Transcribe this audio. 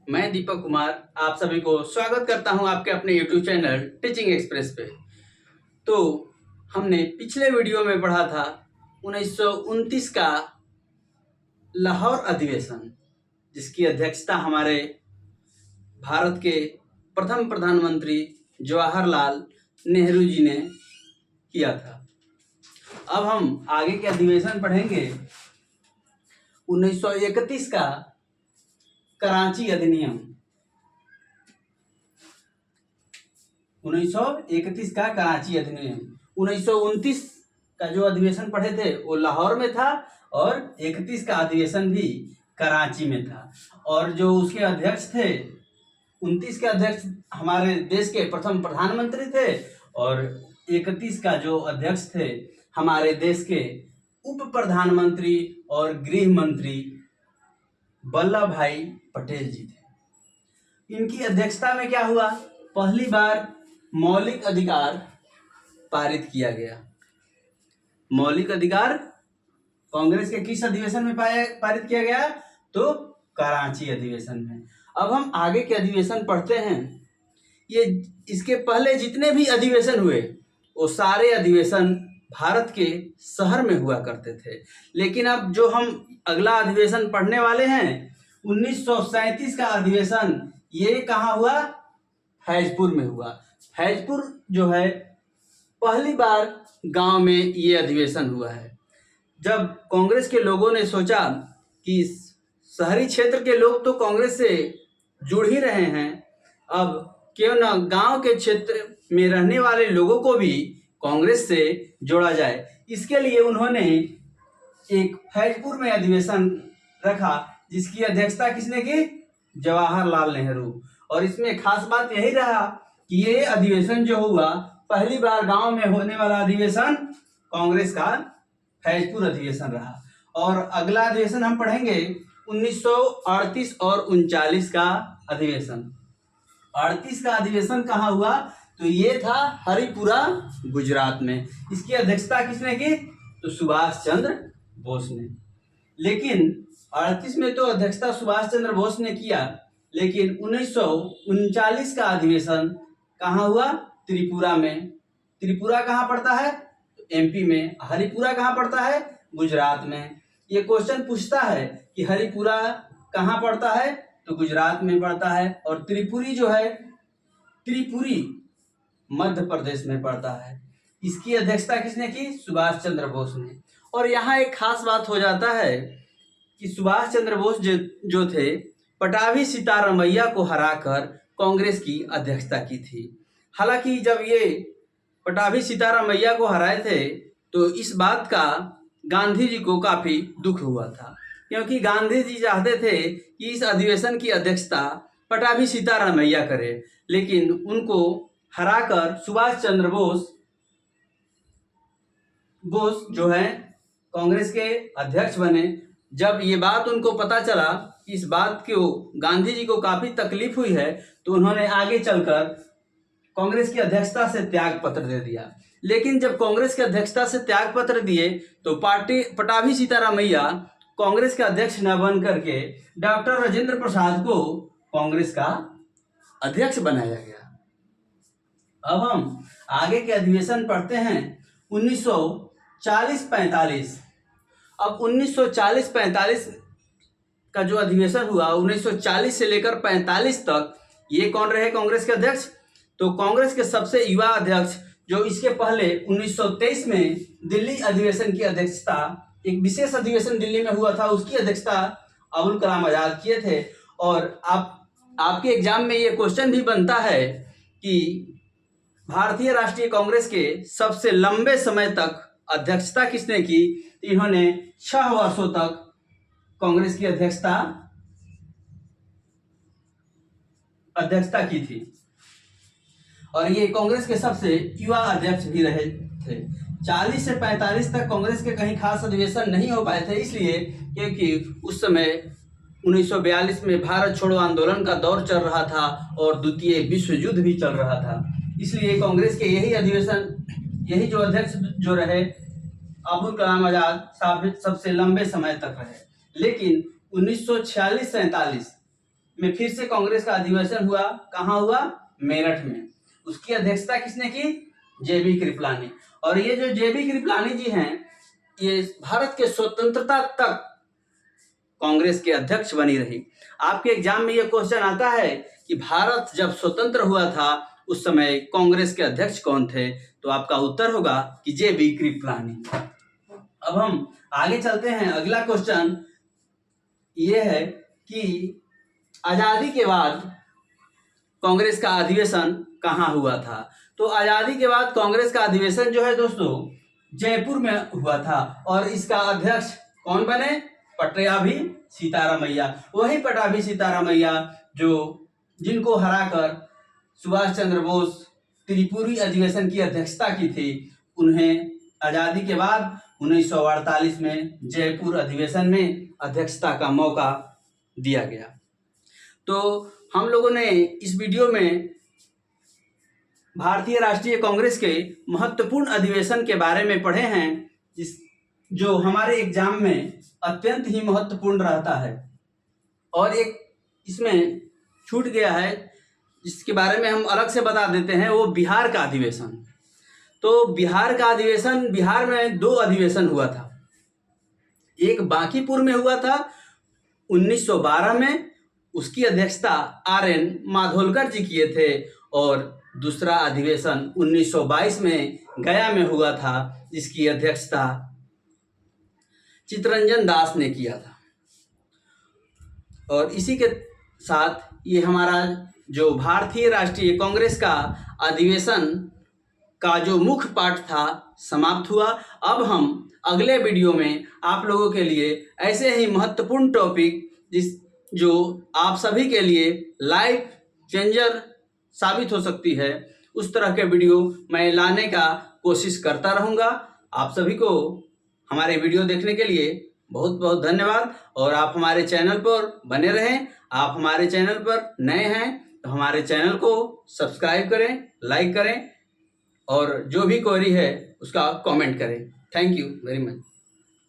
मैं दीपक कुमार आप सभी को स्वागत करता हूं आपके अपने YouTube चैनल टीचिंग एक्सप्रेस पे। तो हमने पिछले वीडियो में पढ़ा था 1929 का लाहौर अधिवेशन, जिसकी अध्यक्षता हमारे भारत के प्रथम प्रधानमंत्री जवाहरलाल नेहरू जी ने किया था। अब हम आगे के अधिवेशन पढ़ेंगे। 1931 का कराची अधिनियम, 1931 का कराची अधिनियम। 1929 का जो अधिवेशन पढ़े थे वो लाहौर में था और 31 का अधिवेशन भी कराची में था। और जो उसके अध्यक्ष थे, 29 के अध्यक्ष हमारे देश के प्रथम प्रधानमंत्री थे और 31 का जो अध्यक्ष थे हमारे देश के उप प्रधानमंत्री और गृह मंत्री वल्लभ भाई पटेल जी थे। इनकी अध्यक्षता में क्या हुआ? पहली बार मौलिक अधिकार पारित किया गया। मौलिक अधिकार कांग्रेस के किस अधिवेशन में पारित किया गया? तो कराची अधिवेशन में। अब हम आगे के अधिवेशन पढ़ते हैं। ये इसके पहले जितने भी अधिवेशन हुए वो सारे अधिवेशन भारत के शहर में हुआ करते थे, लेकिन अब जो हम अगला अधिवेशन पढ़ने वाले हैं 1937 का अधिवेशन, ये कहाँ हुआ? फैजपुर में हुआ। फैजपुर जो है पहली बार गांव में ये अधिवेशन हुआ है। जब कांग्रेस के लोगों ने सोचा कि शहरी क्षेत्र के लोग तो कांग्रेस से जुड़ ही रहे हैं, अब क्यों न गांव के क्षेत्र में रहने वाले लोगों को भी कांग्रेस से जोड़ा जाए। इसके लिए उन्होंने एक फैजपुर में अधिवेशन रखा, जिसकी अध्यक्षता किसने की? जवाहरलाल नेहरू। और इसमें खास बात यही रहा कि ये अधिवेशन जो हुआ, पहली बार गांव में होने वाला अधिवेशन कांग्रेस का फैजपुर अधिवेशन रहा। और अगला अधिवेशन हम पढ़ेंगे 1938 और 39 का अधिवेशन। 38 का अधिवेशन कहाँ हुआ? तो ये था हरिपुरा, गुजरात में। इसकी अध्यक्षता किसने की? तो सुभाष चंद्र बोस ने। लेकिन 38 में तो अध्यक्षता सुभाष चंद्र बोस ने किया, लेकिन 1939 का अधिवेशन कहाँ हुआ? त्रिपुरा में। त्रिपुरा कहाँ पड़ता है? तो एमपी में। हरिपुरा कहाँ पड़ता है? गुजरात में। ये क्वेश्चन पूछता है कि हरिपुरा कहाँ पड़ता है? तो गुजरात में पड़ता है। और त्रिपुरी जो है, त्रिपुरी मध्य प्रदेश में पड़ता है। इसकी अध्यक्षता किसने की? सुभाष चंद्र बोस ने। और यहाँ एक खास बात हो जाता है कि सुभाष चंद्र बोस जो थे, पटाभी सीतारामैया को हराकर कांग्रेस की अध्यक्षता की थी। हालांकि जब ये पटाभी सीतारामैया को हराए थे तो इस बात का गांधी जी को काफी दुख हुआ था, क्योंकि गांधी जी चाहते थे कि इस अधिवेशन की अध्यक्षता पटाभी सीतारामैया करे, लेकिन उनको हराकर सुभाष चंद्र बोस जो है कांग्रेस के अध्यक्ष बने। जब ये बात उनको पता चला, इस बात को गांधी जी को काफी तकलीफ हुई है, तो उन्होंने आगे चलकर कांग्रेस की अध्यक्षता से त्याग पत्र दे दिया। लेकिन जब कांग्रेस के अध्यक्षता से त्याग पत्र दिए तो पटाभी सीतारामैया कांग्रेस के अध्यक्ष न बन करके डॉक्टर राजेंद्र प्रसाद को कांग्रेस का अध्यक्ष बनाया गया। अब हम आगे के अधिवेशन पढ़ते हैं 1940-45। अब 1940-45 का जो अधिवेशन हुआ, 1940 से लेकर 45 तक, ये कौन रहे कांग्रेस के अध्यक्ष? तो कांग्रेस के सबसे युवा अध्यक्ष, जो इसके पहले 1923 में दिल्ली अधिवेशन की अध्यक्षता, एक विशेष अधिवेशन दिल्ली में हुआ था, उसकी अध्यक्षता अबुल कलाम आजाद किए थे। और आपके एग्जाम में ये क्वेश्चन भी बनता है कि भारतीय राष्ट्रीय कांग्रेस के सबसे लंबे समय तक अध्यक्षता किसने की? इन्होंने 6 वर्षों तक कांग्रेस की अध्यक्षता की थी और ये कांग्रेस के सबसे युवा अध्यक्ष भी रहे थे। 40 से 45 तक कांग्रेस के कहीं खास अधिवेशन नहीं हो पाए थे, इसलिए क्योंकि उस समय 1942 में भारत छोड़ो आंदोलन का दौर चल रहा था और द्वितीय विश्व युद्ध भी चल रहा था। इसलिए कांग्रेस के यही जो अध्यक्ष जो रहे अबुल कलाम आजाद सबसे लंबे समय तक रहे। लेकिन 1946-47 में फिर से कांग्रेस का अधिवेशन हुआ। कहाँ हुआ? मेरठ में। उसकी अध्यक्षता किसने की? जेबी कृपलानी। और ये जो जेबी कृपलानी जी हैं, ये भारत के स्वतंत्रता तक कांग्रेस के अध्यक्ष बनी रही। आपके एग्जाम में ये क्वेश्चन आता है कि भारत जब स्वतंत्र हुआ था उस समय कांग्रेस के अध्यक्ष कौन थे? तो आपका उत्तर होगा कि जेबी कृपलानी। अब हम आगे चलते हैं। अगला क्वेश्चन ये है कि आजादी के बाद कांग्रेस का अधिवेशन कहाँ हुआ था? तो आजादी के बाद कांग्रेस का अधिवेशन जो है दोस्तों जयपुर में हुआ था। और इसका अध्यक्ष कौन बने? पट्टाभी सीतारामैया। वही पट्टाभी सीतारामैया जिनको हराकर सुभाष चंद्र बोस त्रिपुरी अधिवेशन की अध्यक्षता की थी, उन्हें आजादी के बाद 1948 में जयपुर अधिवेशन में अध्यक्षता का मौका दिया गया। तो हम लोगों ने इस वीडियो में भारतीय राष्ट्रीय कांग्रेस के महत्वपूर्ण अधिवेशन के बारे में पढ़े हैं, जो हमारे एग्जाम में अत्यंत ही महत्वपूर्ण रहता है। और एक इसमें छूट गया है जिसके बारे में हम अलग से बता देते हैं, वो बिहार का अधिवेशन। तो बिहार का अधिवेशन, बिहार में 2 अधिवेशन हुआ था। एक बांकीपुर में हुआ था 1912 में, उसकी अध्यक्षता आर.एन. माधोलकर जी किए थे। और दूसरा अधिवेशन 1922 में गया में हुआ था, जिसकी अध्यक्षता चित्तरंजन दास ने किया था। और इसी के साथ ये हमारा जो भारतीय राष्ट्रीय कांग्रेस का अधिवेशन का जो मुख्य पाठ था समाप्त हुआ। अब हम अगले वीडियो में आप लोगों के लिए ऐसे ही महत्वपूर्ण टॉपिक जो आप सभी के लिए लाइफ चेंजर साबित हो सकती है, उस तरह के वीडियो मैं लाने का कोशिश करता रहूँगा। आप सभी को हमारे वीडियो देखने के लिए बहुत बहुत धन्यवाद। और आप हमारे चैनल पर बने रहें। आप हमारे चैनल पर नए हैं तो हमारे चैनल को सब्सक्राइब करें, लाइक करें और जो भी क्वेरी है उसका कमेंट करें। Thank you very much.